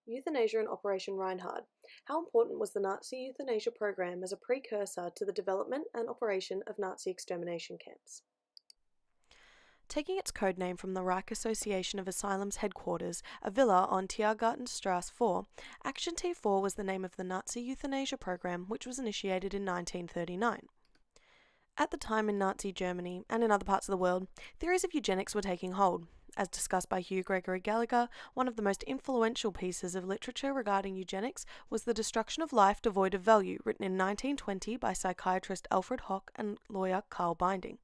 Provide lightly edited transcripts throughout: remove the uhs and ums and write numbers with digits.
Euthanasia and Operation Reinhard. How important was the Nazi euthanasia program as a precursor to the development and operation of Nazi extermination camps? Taking its code name from the Reich Association of Asylums headquarters, a villa on Tiergartenstrasse 4, Action T4 was the name of the Nazi euthanasia program which was initiated in 1939. At the time in Nazi Germany and in other parts of the world, theories of eugenics were taking hold. As discussed by Hugh Gregory Gallagher, one of the most influential pieces of literature regarding eugenics was The Destruction of Life Devoid of Value, written in 1920 by psychiatrist Alfred Hock and lawyer Carl Binding.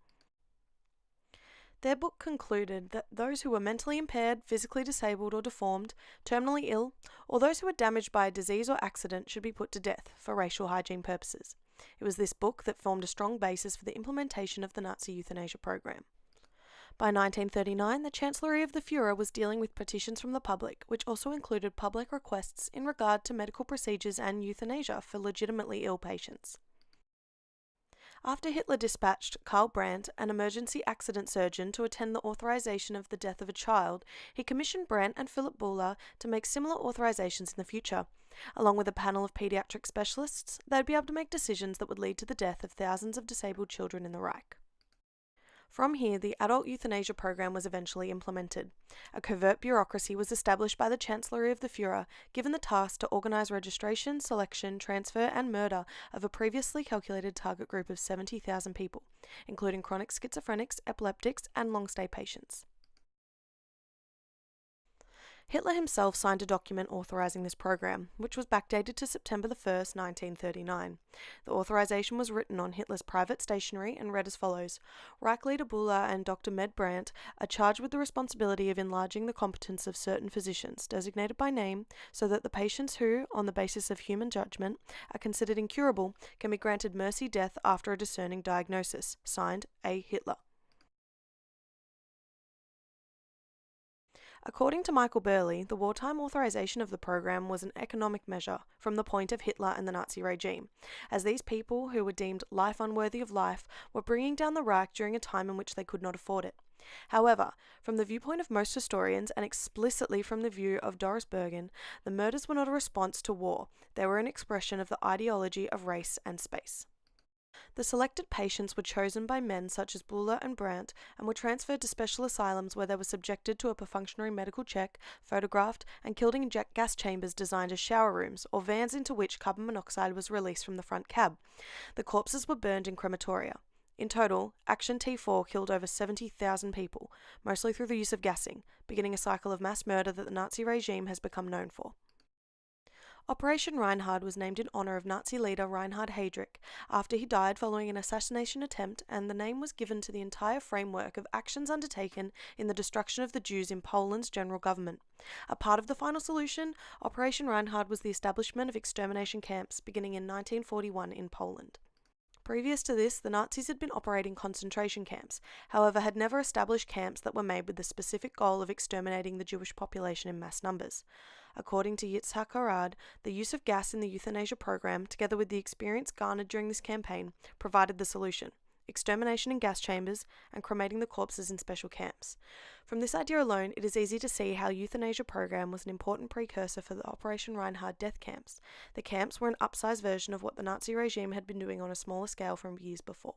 Their book concluded that those who were mentally impaired, physically disabled or deformed, terminally ill, or those who were damaged by a disease or accident should be put to death for racial hygiene purposes. It was this book that formed a strong basis for the implementation of the Nazi euthanasia program. By 1939, the Chancellery of the Führer was dealing with petitions from the public, which also included public requests in regard to medical procedures and euthanasia for legitimately ill patients. After Hitler dispatched Karl Brandt, an emergency accident surgeon, to attend the authorization of the death of a child, he commissioned Brandt and Philipp Buhler to make similar authorizations in the future. Along with a panel of pediatric specialists, they'd be able to make decisions that would lead to the death of thousands of disabled children in the Reich. From here, the adult euthanasia program was eventually implemented. A covert bureaucracy was established by the Chancellery of the Führer, given the task to organize registration, selection, transfer, and murder of a previously calculated target group of 70,000 people, including chronic schizophrenics, epileptics, and long-stay patients. Hitler himself signed a document authorizing this program, which was backdated to September 1, 1939. The authorization was written on Hitler's private stationery and read as follows: Reich leader Buhler and Dr. Med Brandt are charged with the responsibility of enlarging the competence of certain physicians, designated by name, so that the patients who, on the basis of human judgment, are considered incurable, can be granted mercy death after a discerning diagnosis. Signed, A. Hitler. According to Michael Burley, the wartime authorization of the program was an economic measure from the point of Hitler and the Nazi regime, as these people, who were deemed life unworthy of life, were bringing down the Reich during a time in which they could not afford it. However, from the viewpoint of most historians, and explicitly from the view of Doris Bergen, the murders were not a response to war, they were an expression of the ideology of race and space. The selected patients were chosen by men such as Buhler and Brandt and were transferred to special asylums where they were subjected to a perfunctory medical check, photographed, and killed in gas chambers designed as shower rooms or vans into which carbon monoxide was released from the front cab. The corpses were burned in crematoria. In total, Action T4 killed over 70,000 people, mostly through the use of gassing, beginning a cycle of mass murder that the Nazi regime has become known for. Operation Reinhard was named in honour of Nazi leader Reinhard Heydrich after he died following an assassination attempt, and the name was given to the entire framework of actions undertaken in the destruction of the Jews in Poland's general government. A part of the final solution, Operation Reinhard was the establishment of extermination camps beginning in 1941 in Poland. Previous to this, the Nazis had been operating concentration camps, however had never established camps that were made with the specific goal of exterminating the Jewish population in mass numbers. According to Yitzhak Arad, the use of gas in the euthanasia program, together with the experience garnered during this campaign, provided the solution: extermination in gas chambers and cremating the corpses in special camps. From this idea alone, it is easy to see how euthanasia program was an important precursor for the Operation Reinhard death camps. The camps were an upsized version of what the Nazi regime had been doing on a smaller scale from years before.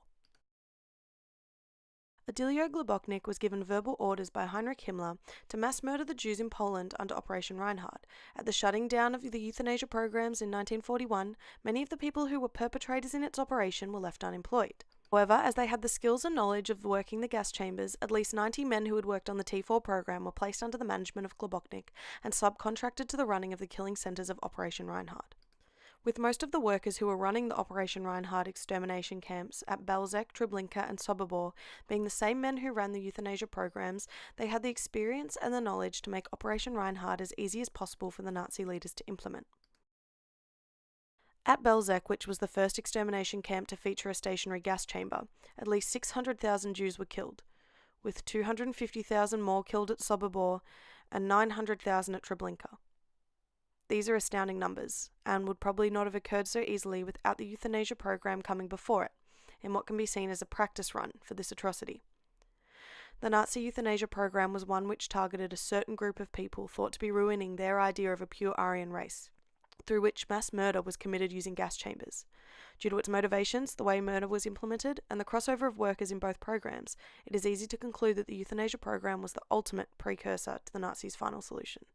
Odilio Globoknik was given verbal orders by Heinrich Himmler to mass murder the Jews in Poland under Operation Reinhard. At the shutting down of the euthanasia programs in 1941, many of the people who were perpetrators in its operation were left unemployed. However, as they had the skills and knowledge of working the gas chambers, at least 90 men who had worked on the T4 program were placed under the management of Globoknik and subcontracted to the running of the killing centers of Operation Reinhard. With most of the workers who were running the Operation Reinhard extermination camps at Belzec, Treblinka, and Sobibor being the same men who ran the euthanasia programs, they had the experience and the knowledge to make Operation Reinhard as easy as possible for the Nazi leaders to implement. At Belzec, which was the first extermination camp to feature a stationary gas chamber, at least 600,000 Jews were killed, with 250,000 more killed at Sobibor and 900,000 at Treblinka. These are astounding numbers, and would probably not have occurred so easily without the euthanasia program coming before it, in what can be seen as a practice run for this atrocity. The Nazi euthanasia program was one which targeted a certain group of people thought to be ruining their idea of a pure Aryan race, through which mass murder was committed using gas chambers. Due to its motivations, the way murder was implemented, and the crossover of workers in both programs, it is easy to conclude that the euthanasia program was the ultimate precursor to the Nazis' final solution.